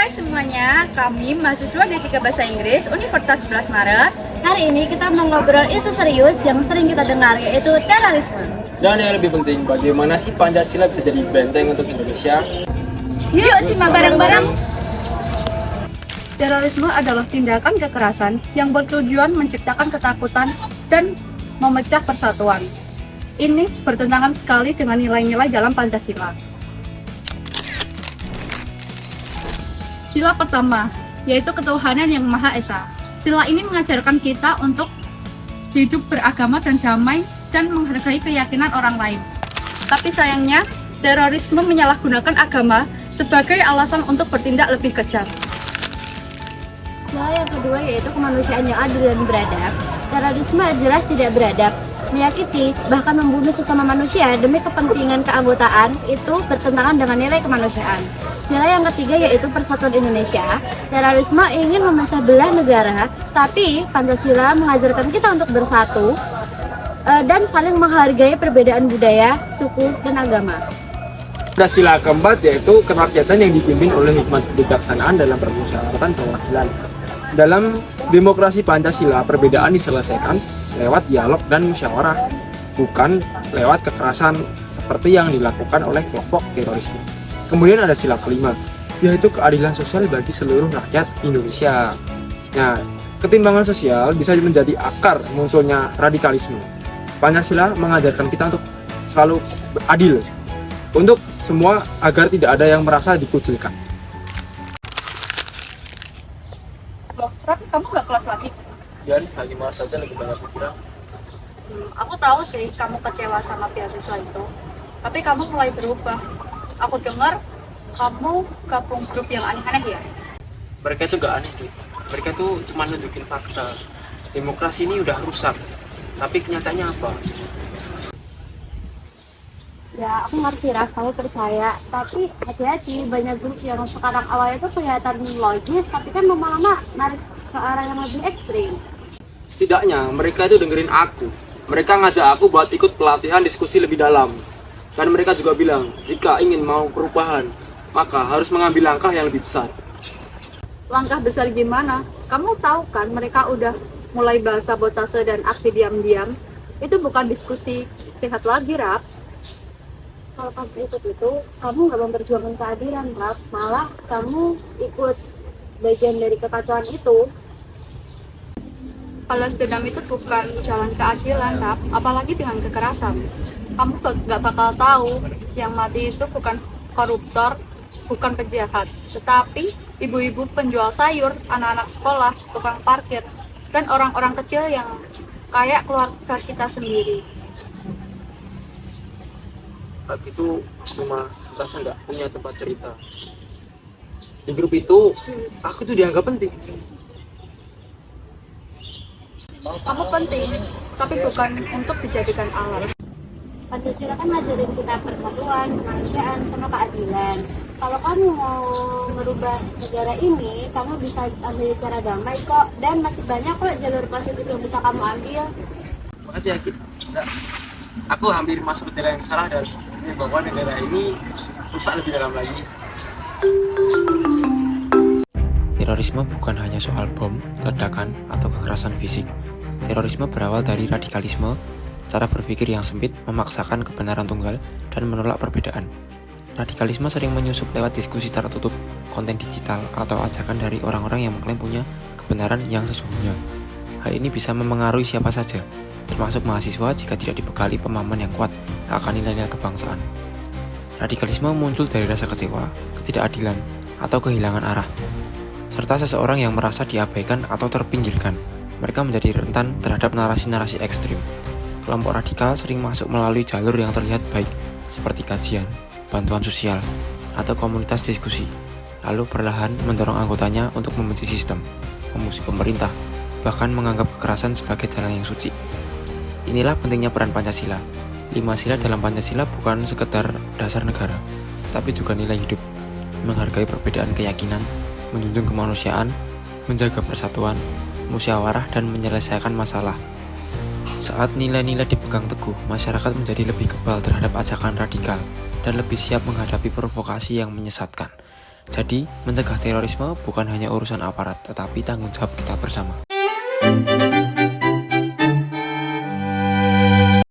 Hai semuanya, kami mahasiswa D3 Bahasa Inggris Universitas 11 Maret. Hari ini kita mau ngobrol isu serius yang sering kita dengar, yaitu terorisme. Dan yang lebih penting, bagaimana sih Pancasila bisa jadi benteng untuk Indonesia? Yuk simak bareng-bareng. Terorisme adalah tindakan kekerasan yang bertujuan menciptakan ketakutan dan memecah persatuan. Ini bertentangan sekali dengan nilai-nilai dalam Pancasila. Sila pertama, yaitu ketuhanan yang Maha Esa. Sila ini mengajarkan kita untuk hidup beragama dan damai dan menghargai keyakinan orang lain. Tapi sayangnya, terorisme menyalahgunakan agama sebagai alasan untuk bertindak lebih kejam. Sila yang kedua yaitu kemanusiaan yang adil dan beradab. Terorisme jelas tidak beradab, menyakiti, bahkan membunuh sesama manusia demi kepentingan keanggotaan itu bertentangan dengan nilai kemanusiaan. Sila yang ketiga yaitu persatuan Indonesia. Terorisme ingin memecah belah negara, tapi Pancasila mengajarkan kita untuk bersatu dan saling menghargai perbedaan budaya, suku, dan agama. Ada sila keempat yaitu kerakyatan yang dipimpin oleh hikmat kebijaksanaan dalam permusyawaratan perwakilan. Dalam demokrasi Pancasila, perbedaan diselesaikan lewat dialog dan musyawarah, bukan lewat kekerasan seperti yang dilakukan oleh kelompok terorisme. Kemudian ada sila kelima, yaitu keadilan sosial bagi seluruh rakyat Indonesia. Nah, ketimbangan sosial bisa menjadi akar munculnya radikalisme. Pancasila mengajarkan kita untuk selalu adil untuk semua agar tidak ada yang merasa dikucilkan. Loh, Raffi, kamu nggak kelas lagi? Jadi lagi malas saja, lebih banyak pikiran. Aku tahu sih kamu kecewa sama beasiswa itu, tapi kamu mulai berubah. Aku dengar kamu gabung grup yang aneh-aneh ya? Mereka itu gak aneh, Dit. Mereka tuh cuma nunjukin fakta. Demokrasi ini udah rusak, tapi kenyataannya apa? Ya, aku ngerti Raf, kamu percaya. Tapi hati-hati, banyak grup yang sekarang awalnya tuh kelihatan logis, tapi kan lama-lama narik ke arah yang lebih ekstrim. Setidaknya mereka itu dengerin aku. Mereka ngajak aku buat ikut pelatihan diskusi lebih dalam. Dan mereka juga bilang, jika ingin mau perubahan, maka harus mengambil langkah yang lebih besar. Langkah besar gimana? Kamu tahu kan mereka udah mulai bahas sabotase dan aksi diam-diam. Itu bukan diskusi sehat lagi, Raf. Kalau kamu ikut itu, kamu nggak memperjuangkan keadilan, Raf. Malah kamu ikut bagian dari kekacauan itu. Balas dendam itu bukan jalan keadilan, Raf. Apalagi dengan kekerasan. Kamu gak bakal tahu yang mati itu bukan koruptor, bukan penjahat, tetapi ibu-ibu penjual sayur, anak-anak sekolah, tukang parkir, dan orang-orang kecil yang kayak keluarga kita sendiri. Saat itu cuma merasa nggak punya tempat cerita. Di grup itu, aku tuh dianggap penting. Kamu penting, tapi bukan untuk dijadikan alat. Pancasila kan ngajarin kita persatuan, kemanusiaan, sama keadilan. Kalau kamu mau merubah negara ini, kamu bisa ambil cara damai kok. Dan masih banyak kok jalur positif yang bisa kamu ambil. Makasih ya, Kit. Aku hampir masuk ke jalan yang salah dan bahwa negara ini rusak lebih dalam lagi. Terorisme bukan hanya soal bom, ledakan, atau kekerasan fisik. Terorisme berawal dari radikalisme, cara berpikir yang sempit, memaksakan kebenaran tunggal, dan menolak perbedaan. Radikalisme sering menyusup lewat diskusi tertutup, konten digital, atau ajakan dari orang-orang yang mengklaim punya kebenaran yang sesungguhnya. Hal ini bisa memengaruhi siapa saja, termasuk mahasiswa jika tidak dibekali pemahaman yang kuat akan nilai-nilai kebangsaan. Radikalisme muncul dari rasa kecewa, ketidakadilan, atau kehilangan arah, serta seseorang yang merasa diabaikan atau terpinggirkan. Mereka menjadi rentan terhadap narasi-narasi ekstrim. Kelompok radikal sering masuk melalui jalur yang terlihat baik, seperti kajian, bantuan sosial, atau komunitas diskusi, lalu perlahan mendorong anggotanya untuk membenci sistem, memusuhi pemerintah, bahkan menganggap kekerasan sebagai jalan yang suci. Inilah pentingnya peran Pancasila. 5 sila dalam Pancasila bukan sekedar dasar negara, tetapi juga nilai hidup, menghargai perbedaan keyakinan, menjunjung kemanusiaan, menjaga persatuan, musyawarah, dan menyelesaikan masalah. Saat nilai-nilai dipegang teguh, masyarakat menjadi lebih kebal terhadap ajakan radikal dan lebih siap menghadapi provokasi yang menyesatkan. Jadi, mencegah terorisme bukan hanya urusan aparat, tetapi tanggung jawab kita bersama.